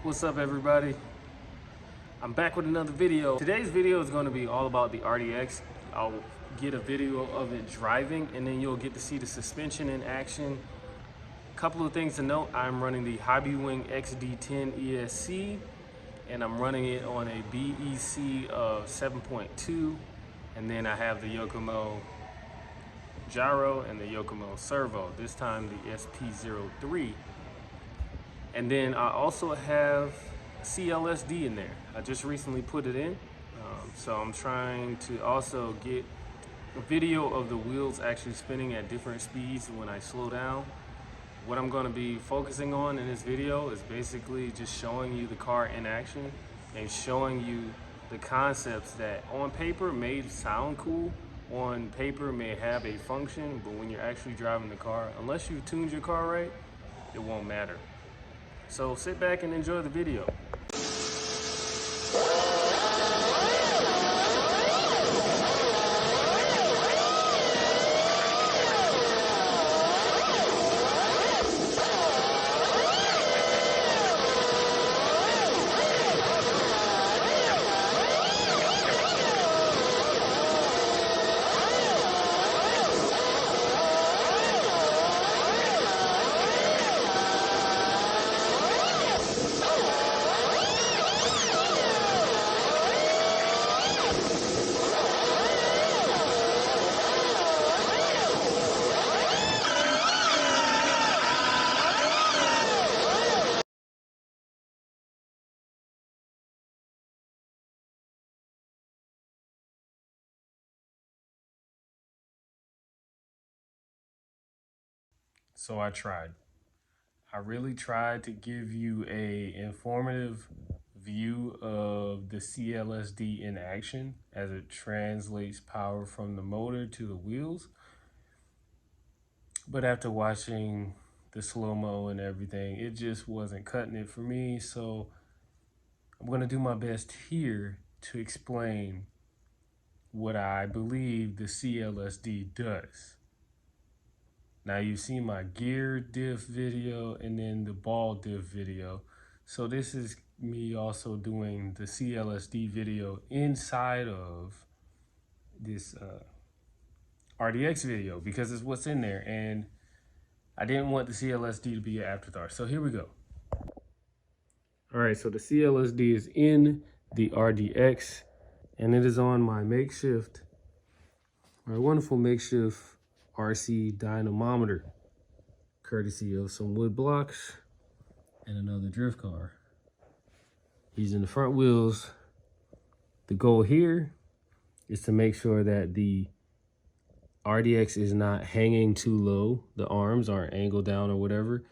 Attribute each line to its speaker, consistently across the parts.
Speaker 1: What's up, everybody? I'm back with another video. Today's video is going to be all about the RDX. I'll get a video of it driving, and then you'll get to see the suspension in action. Couple of things to note: I'm running the Hobbywing XD10 ESC, and I'm running it on a BEC of 7.2, and then I have the Yokomo gyro and the Yokomo servo, this time the SP03. And then I also have CLSD in there. I just recently put it in. So I'm trying to also get a video of the wheels actually spinning at different speeds when I slow down. What I'm gonna be focusing on in this video is basically just showing you the car in action and showing you the concepts that on paper may sound cool, on paper may have a function, but when you're actually driving the car, unless you tuned your car right, it won't matter. So sit back and enjoy the video. So I really tried to give you a informative view of the CLSD in action as it translates power from the motor to the wheels. But after watching the slow-mo and everything, it just wasn't cutting it for me. So I'm gonna do my best here to explain what I believe the CLSD does. Now you've seen my gear diff video and then the ball diff video. So this is me also doing the CLSD video inside of this RDX video because it's what's in there, and I didn't want the CLSD to be an afterthought. So here we go. All right, so the CLSD is in the RDX, and it is on my wonderful makeshift RC dynamometer, courtesy of some wood blocks and another drift car. Using the front wheels, the goal here is to make sure that the RDX is not hanging too low, the arms aren't angled down or whatever.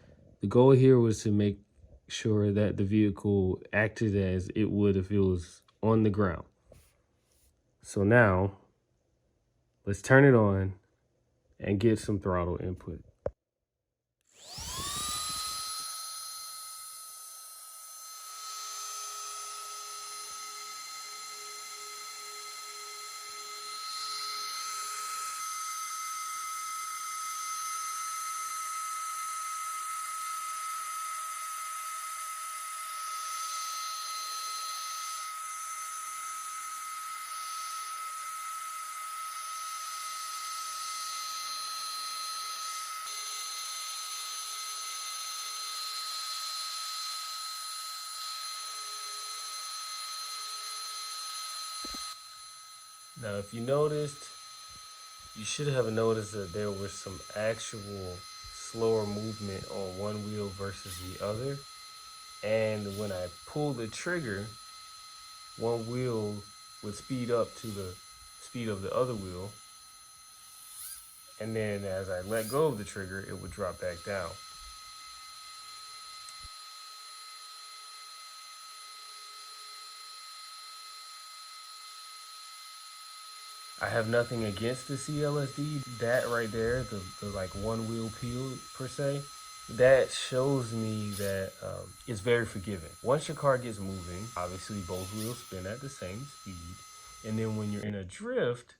Speaker 1: The goal here was to make sure that the vehicle acted as it would if it was on the ground. So now, let's turn it on and get some throttle input. Now, if you noticed, you should have noticed that there was some actual slower movement on one wheel versus the other. And when I pulled the trigger, one wheel would speed up to the speed of the other wheel. And then as I let go of the trigger, it would drop back down. I have nothing against the CLSD. That right there, the like one wheel peel per se, that shows me that it's very forgiving. Once your car gets moving, obviously both wheels spin at the same speed. And then when you're in a drift,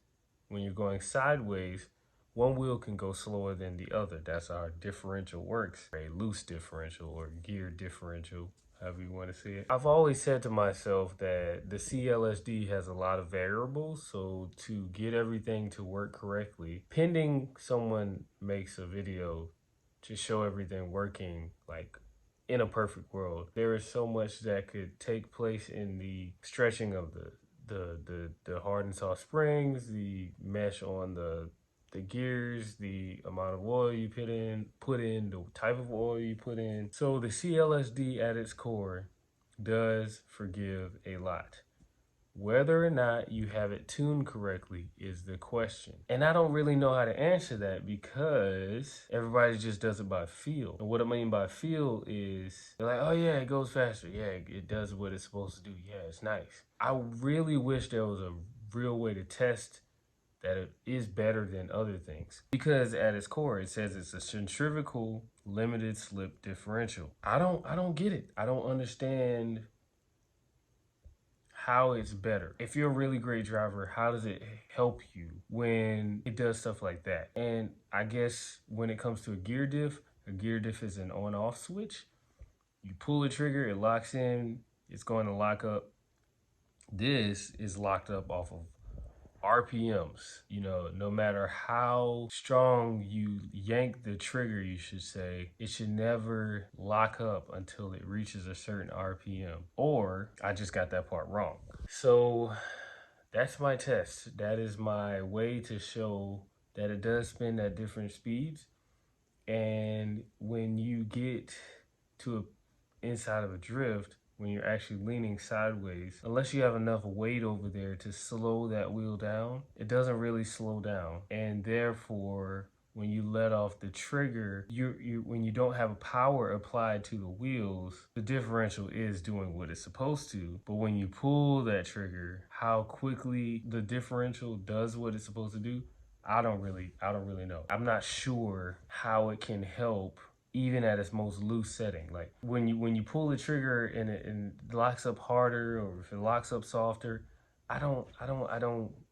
Speaker 1: when you're going sideways, one wheel can go slower than the other. That's how our differential works. A loose differential or gear differential, however you want to see it. I've always said to myself that the CLSD has a lot of variables, so to get everything to work correctly, pending someone makes a video to show everything working like in a perfect world, there is so much that could take place in the stretching of the hard and soft springs, the mesh on the gears, the amount of oil you put in, the type of oil you put in. So the CLSD at its core does forgive a lot. Whether or not you have it tuned correctly is the question. And I don't really know how to answer that because everybody just does it by feel. And what I mean by feel is they're like, oh yeah, it goes faster. Yeah, it does what it's supposed to do. Yeah, it's nice. I really wish there was a real way to test that it is better than other things. Because at its core, it says it's a centrifugal limited slip differential. I don't get it. I don't understand how it's better. If you're a really great driver, how does it help you when it does stuff like that? And I guess when it comes to a gear diff is an on-off switch. You pull the trigger, it locks in, it's going to lock up. This is locked up off of RPMs. You know, no matter how strong you yank the trigger, you should say, it should never lock up until it reaches a certain RPM. Or I just got that part wrong. So that's my test. That is my way to show that it does spin at different speeds. And when you get to inside of a drift, when you're actually leaning sideways, unless you have enough weight over there to slow that wheel down, it doesn't really slow down. And therefore, when you let off the trigger, when you don't have a power applied to the wheels, the differential is doing what it's supposed to. But when you pull that trigger, how quickly the differential does what it's supposed to do, I don't really know. I'm not sure how it can help even at its most loose setting. Like when you pull the trigger and it locks up harder, or if it locks up softer, I don't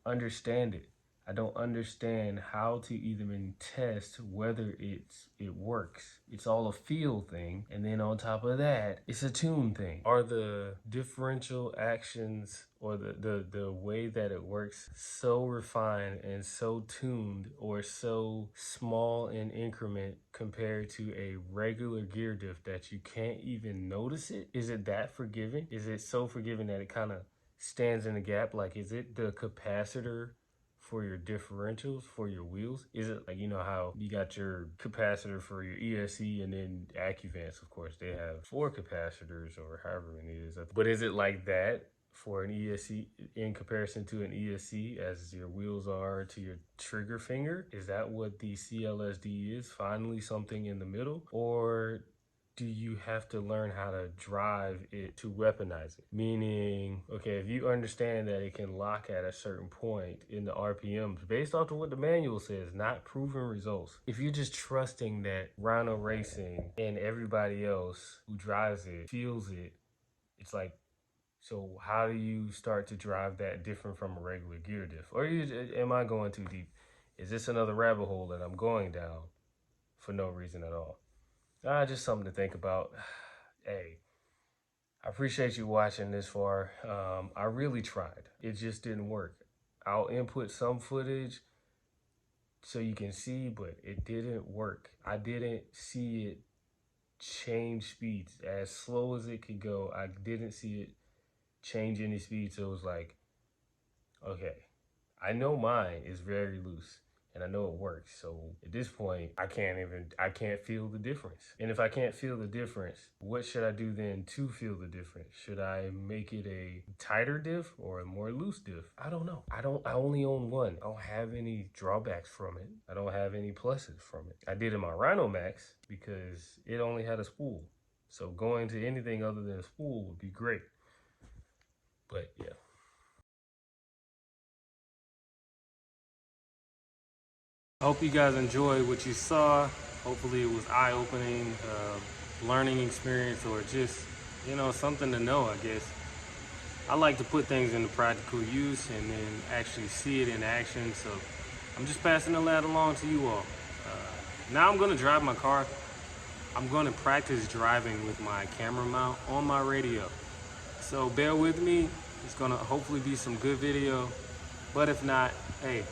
Speaker 1: understand it. I don't understand how to even test whether it works. It's all a feel thing, and then on top of that, it's a tune thing. Are the differential actions or the way that it works so refined and so tuned, or so small in increment compared to a regular gear diff that you can't even notice it? Is it that forgiving? Is it so forgiving that it kind of stands in the gap? Like, is it the capacitor for your differentials, for your wheels? Is it like, you know how you got your capacitor for your ESC, and then Accuvance, of course, they have 4 capacitors or however many it is. But is it like that for an ESC in comparison to an ESC as your wheels are to your trigger finger? Is that what the CLSD is? Finally something in the middle? Or do you have to learn how to drive it to weaponize it? Meaning, okay, if you understand that it can lock at a certain point in the RPMs based off of what the manual says, not proven results. If you're just trusting that Rhino Racing and everybody else who drives it feels it, it's like, so how do you start to drive that different from a regular gear diff? Or am I going too deep? Is this another rabbit hole that I'm going down for no reason at all? Just something to think about. Hey, I appreciate you watching this far. I really tried. It just didn't work. I'll input some footage so you can see, but it didn't work. I didn't see it change speeds as slow as it could go. I didn't see it change any speed. So it was like, okay, I know mine is very loose and I know it works. So at this point, I can't feel the difference. And if I can't feel the difference, what should I do then to feel the difference? Should I make it a tighter diff or a more loose diff? I don't know. I only own one. I don't have any drawbacks from it. I don't have any pluses from it. I did it in my Rhino Max because it only had a spool. So going to anything other than a spool would be great. But yeah. I hope you guys enjoyed what you saw. Hopefully it was eye-opening, learning experience, or just, you know, something to know, I guess. I like to put things into practical use and then actually see it in action. So I'm just passing the lad along to you all. Now I'm gonna drive my car. I'm going to practice driving with my camera mount on my radio. So bear with me. It's going to hopefully be some good video. But if not, hey,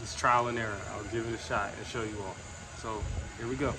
Speaker 1: it's trial and error. I'll give it a shot and show you all. So here we go.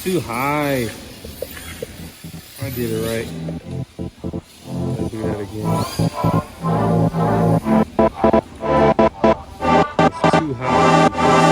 Speaker 1: Too high. I did it right. I'll do that again. It's too high.